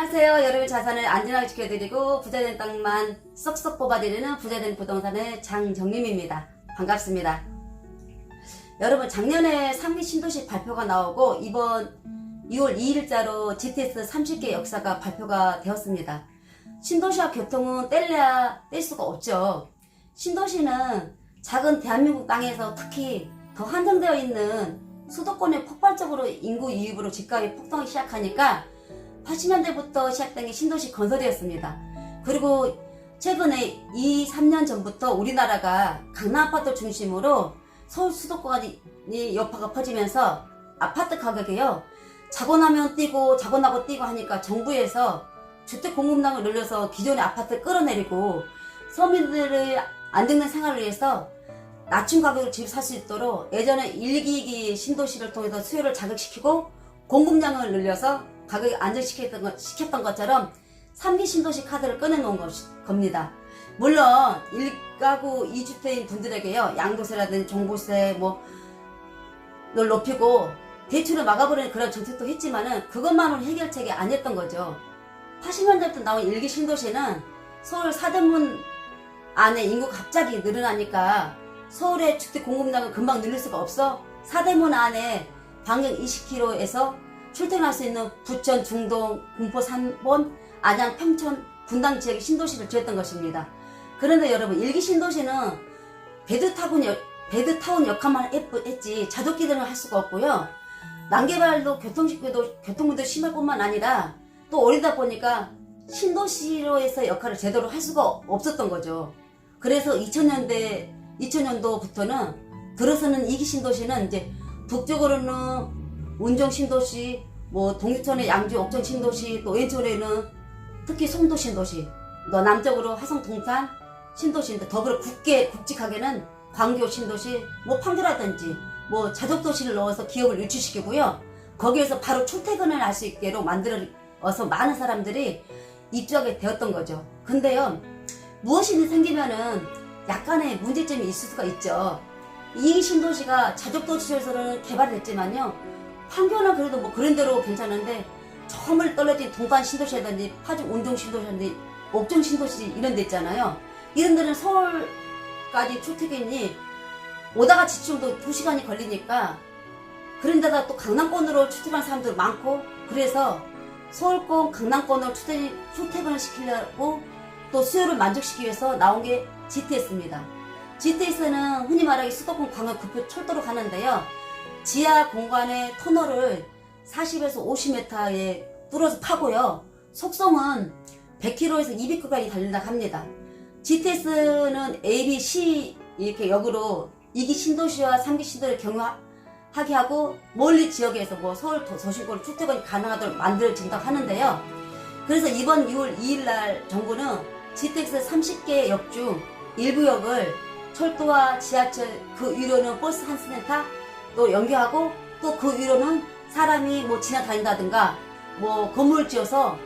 안녕하세요. 여러분 자산을 안전하게 지켜드리고 부자된 땅만 쏙쏙 뽑아드리는 부자된 부동산의 장정림입니다. 반갑습니다. 여러분 작년에 3기 신도시 발표가 나오고 이번 2월 2일자로 GTS 30개 역사가 발표가 되었습니다. 신도시와 교통은 뗄래야 뗄 수가 없죠. 신도시는 작은 대한민국 땅에서 특히 더 한정되어 있는 수도권에 폭발적으로 인구 유입으로 집값이 폭등하기 시작하니까 80년대부터 시작된 게 신도시 건설이었습니다. 그리고 최근에 3년 전부터 우리나라가 강남 아파트 중심으로 서울 수도권이 여파가 퍼지면서 아파트 가격이요. 자고 나면 뛰고 자고 나고 뛰고 하니까 정부에서 주택 공급량을 늘려서 기존의 아파트를 끌어내리고 서민들의 안정된 생활을 위해서 낮춘 가격으로 집 살 수 있도록 예전에 1기기 신도시를 통해서 수요를 자극시키고 공급량을 늘려서 가격을 안정시켰던 것처럼 3기 신도시 카드를 꺼내놓은 겁니다. 물론 1가구 2주택인 분들에게요, 양도세라든지 종부세 를 높이고 대출을 막아버리는 그런 정책도 했지만은 그것만으로 해결책이 아니었던 거죠. 80년대부터 나온 1기 신도시는 서울 사대문 안에 인구가 갑자기 늘어나니까 서울의 주택 공급량을 금방 늘릴 수가 없어 사대문 안에 반경 20km에서 출퇴근할 수 있는 부천, 중동, 군포, 삼본, 안양, 평촌, 분당 지역의 신도시를 지었던 것입니다. 그런데 여러분 1기 신도시는 배드타운 역할만 했지 자족기들은 할 수가 없고요. 난개발도 교통문도 심할 뿐만 아니라 또 어리다 보니까 신도시로에서 역할을 제대로 할 수가 없었던 거죠. 그래서 2000년도부터는 들어서는 2기 신도시는 이제 북쪽으로는 운정 신도시, 동두천의 양주 옥천 신도시, 또 왼쪽에는 특히 송도 신도시, 또 남쪽으로 화성 동탄 신도시인데 더불어 굵직하게는 광교 신도시, 판교라든지 자족도시를 넣어서 기업을 유치시키고요. 거기에서 바로 출퇴근을 할 수 있게로 만들어서 많은 사람들이 입주하게 되었던 거죠. 근데요, 무엇이든 생기면은 약간의 문제점이 있을 수가 있죠. 이 신도시가 자족도시에서는 개발됐지만요, 판교는 그래도 그런 대로 괜찮은데 저 멀리 떨어진 동탄 신도시라든지 파주 운동 신도시라든지 옥정 신도시 이런 데 있잖아요. 이런 데는 서울까지 출퇴근이 오다가 지쳐도 2시간이 걸리니까 그런 데다 또 강남권으로 출퇴근하는 사람들 많고 그래서 서울권 강남권으로 출퇴근을 시키려고 또 수요를 만족시키기 위해서 나온 게 GTS입니다. GTS는 흔히 말하기 수도권 광역 급표 철도로 가는데요. 지하 공간의 터널을 40에서 50m에 뚫어서 파고요. 속성은 100km에서 200km까지 달린다고 합니다. GTS는 A, B, C 이렇게 역으로 2기 신도시와 3기 신도시를 경유하게 하고 멀리 지역에서 서울 도심권으로 출퇴근이 가능하도록 만들어진다고 하는데요. 그래서 이번 6월 2일날 정부는 GTX 30개 역 중 일부 역을 철도와 지하철 그 위로는 버스 한 스센터 또 연계하고 또 그 위로는 사람이 지나다닌다든가 건물을 지어서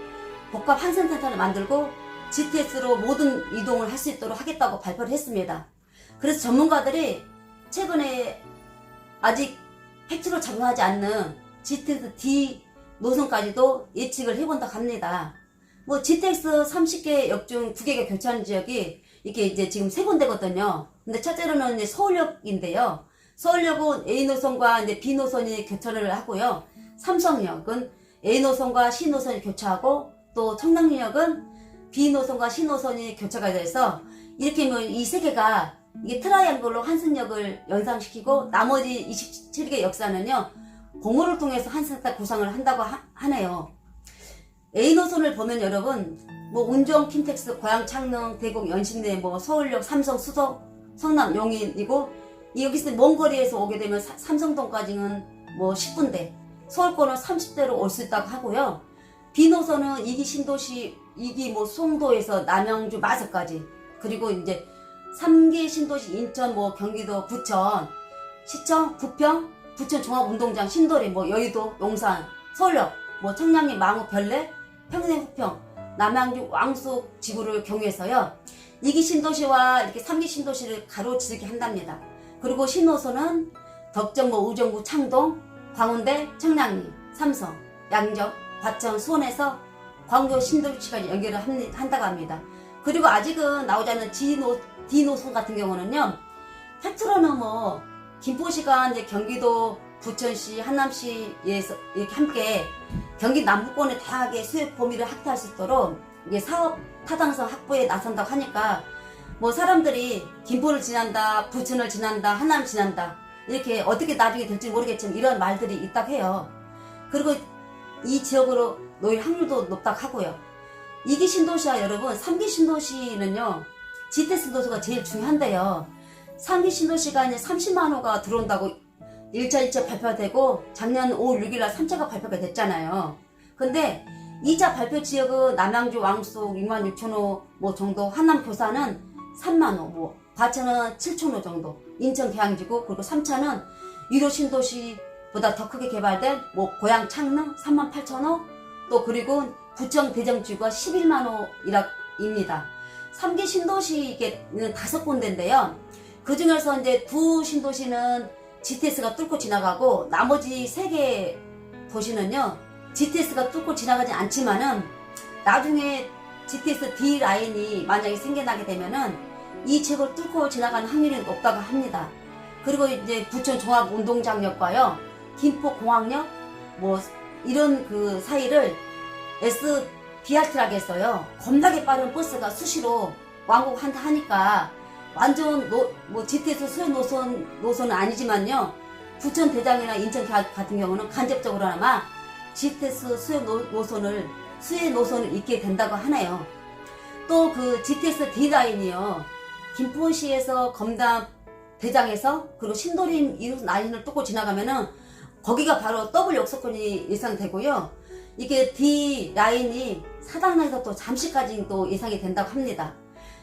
복합 한센터를 만들고 GTS로 모든 이동을 할 수 있도록 하겠다고 발표를 했습니다. 그래서 전문가들이 최근에 아직 팩트로 작용하지 않는 GTX D 노선까지도 예측을 해본다고 합니다. GTX 30개 역 중 2개가 교차하는 지역이 이게 이제 지금 3군데거든요. 근데 첫째로는 이제 서울역인데요. 서울역은 A 노선과 이제 B 노선이 교차를 하고요. 삼성역은 A 노선과 C 노선이 교차하고 또 청량리역은 B 노선과 C 노선이 교차가 돼서 이렇게 이 3개가 이게 트라이앵글로 한승역을 연상시키고 나머지 27개 역사는요. 공호를 통해서 한승딱 구상을 한다고 하네요. A 노선을 보면 여러분 운정, 킨텍스, 고양, 창릉, 대곡, 연신내, 서울역, 삼성, 수서, 성남, 용인이고 여기서 먼 거리에서 오게 되면 삼성동까지는 10군데, 서울권은 30대로 올 수 있다고 하고요. B노선은 2기 신도시, 2기 송도에서 남양주, 마석까지, 그리고 이제 3기 신도시 인천, 경기도, 부천, 시청, 부평, 부천 종합운동장, 신도리, 여의도, 용산, 서울역, 청량리, 망우, 별내, 평생, 후평, 남양주, 왕숙 지구를 경유해서요. 2기 신도시와 이렇게 3기 신도시를 가로지르게 한답니다. 그리고 신호선은 덕정, 의정부, 창동, 광운대, 청량리, 삼성, 양정, 과천, 수원에서 광교 신도시까지 연결을 한다고 합니다. 그리고 아직은 나오지 않는 D노선 같은 경우는요, 팩트로는 뭐 김포시가 이제 경기도 부천시, 한남시에서 이렇게 함께 경기 남부권의 다양하게 수요 범위를 확대할 수 있도록 이게 사업 타당성 확보에 나선다고 하니까 뭐 사람들이 김포를 지난다, 부천을 지난다, 한남을 지난다 이렇게 어떻게 나중에 될지 모르겠지만 이런 말들이 있다고 해요. 그리고 이 지역으로 놓일 확률도 높다고 하고요. 2기 신도시와 여러분 3기 신도시는요, GTS 노선가 제일 중요한데요. 3기 신도시가 이제 30만 호가 들어온다고 1차 발표되고 작년 5월 6일날 3차가 발표가 됐잖아요. 근데 2차 발표 지역은 남양주 왕숙 6만 6천 호 뭐 정도, 한남 교사는 3만 호, 뭐 과천은 7천 호 정도, 인천 계양지구, 그리고 3차는 유로 신도시보다 더 크게 개발된 뭐 고양 창릉 3만 8천 호, 또 그리고 부천 대정지구가 11만 호입니다. 3기 신도시는 5군데인데요. 그 중에서 이제 두 신도시는 GTS가 뚫고 지나가고 나머지 3개 도시는요, GTS가 뚫고 지나가지 않지만은 나중에 GTS D 라인이 만약에 생겨나게 되면은 이 지역을 뚫고 지나가는 확률이 높다고 합니다. 그리고 이제 부천 종합운동장역과요, 김포공항역 뭐 이런 그 사이를 SBRT라고 했어요. 겁나게 빠른 버스가 수시로 왕복한다 하니까 완전 뭐 GTS 수요 노선은 아니지만요, 부천 대장이나 인천 같은 경우는 간접적으로나마 GTS 수요 노선을 잇게 된다고 하네요. 또 그 GTS D라인이요, 김포시에서 검담 대장에서 그리고 신도림 이 라인을 뚫고 지나가면은 거기가 바로 더블 역세권이 예상되고요. 이게 D 라인이 사당나에서 또 잠시까지 또 예상이 된다고 합니다.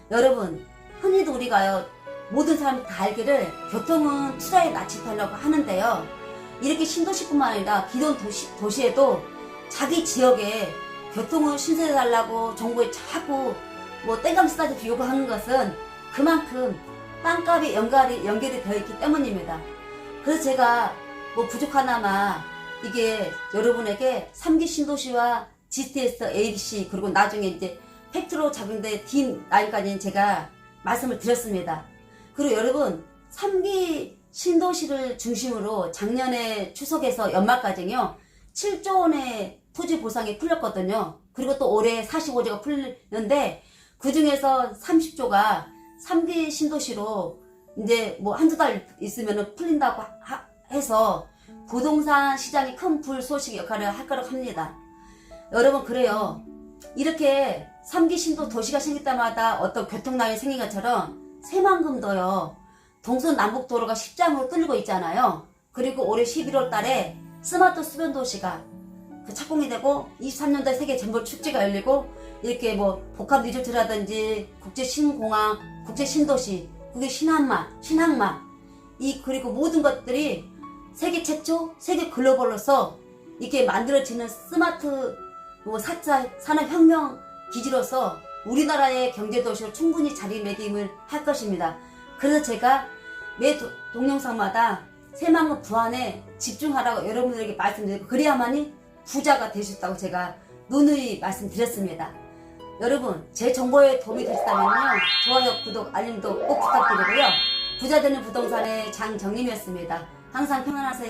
여러분, 흔히도 우리가요, 모든 사람이 다 알기를 교통은 투자의 낯이 달라고 하는데요. 이렇게 신도시뿐만 아니라 기존 도시에도 자기 지역에 교통을 신설해달라고 정부에 자꾸 뭐 땡감 쓰다시피 요구하는 것은 그만큼 땅값이 연결이 되어 있기 때문입니다. 그래서 제가 뭐 부족하나마 이게 여러분에게 3기 신도시와 GTS ABC 그리고 나중에 이제 팩트로 작용된 D9까지는 제가 말씀을 드렸습니다. 그리고 여러분 3기 신도시를 중심으로 작년에 추석에서 연말까지요 7조 원의 토지 보상이 풀렸거든요. 그리고 또 올해 45조가 풀리는데 그 중에서 30조가 3기 신도시로 이제 뭐 한두 달 있으면 풀린다고 해서 부동산 시장이 큰 불쏘시개 역할을 할 거라고 합니다. 여러분, 그래요. 이렇게 3기 신도 도시가 생길 때마다 어떤 교통난이 생긴 것처럼 새만금도요, 동선 남북도로가 10장으로 뚫리고 있잖아요. 그리고 올해 11월 달에 스마트 수변도시가 그 착공이 되고 23년도에 세계 잼버 축제가 열리고 이렇게 뭐 복합 리조트라든지 국제 신공항, 국제 신도시, 국제 신항만 그리고 모든 것들이 세계 최초, 세계 글로벌로서 이렇게 만들어지는 스마트 뭐 4차 산업혁명 기지로서 우리나라의 경제도시로 충분히 자리매김을 할 것입니다. 그래서 제가 매 동영상마다 새만금 부안에 집중하라고 여러분들에게 말씀드리고 그래야만이 부자가 될 수 있다고 제가 누누이 말씀드렸습니다. 여러분, 제 정보에 도움이 되셨다면요, 좋아요, 구독, 알림도 꼭 부탁드리고요. 부자 되는 부동산의 장정림이었습니다. 항상 평안하세요.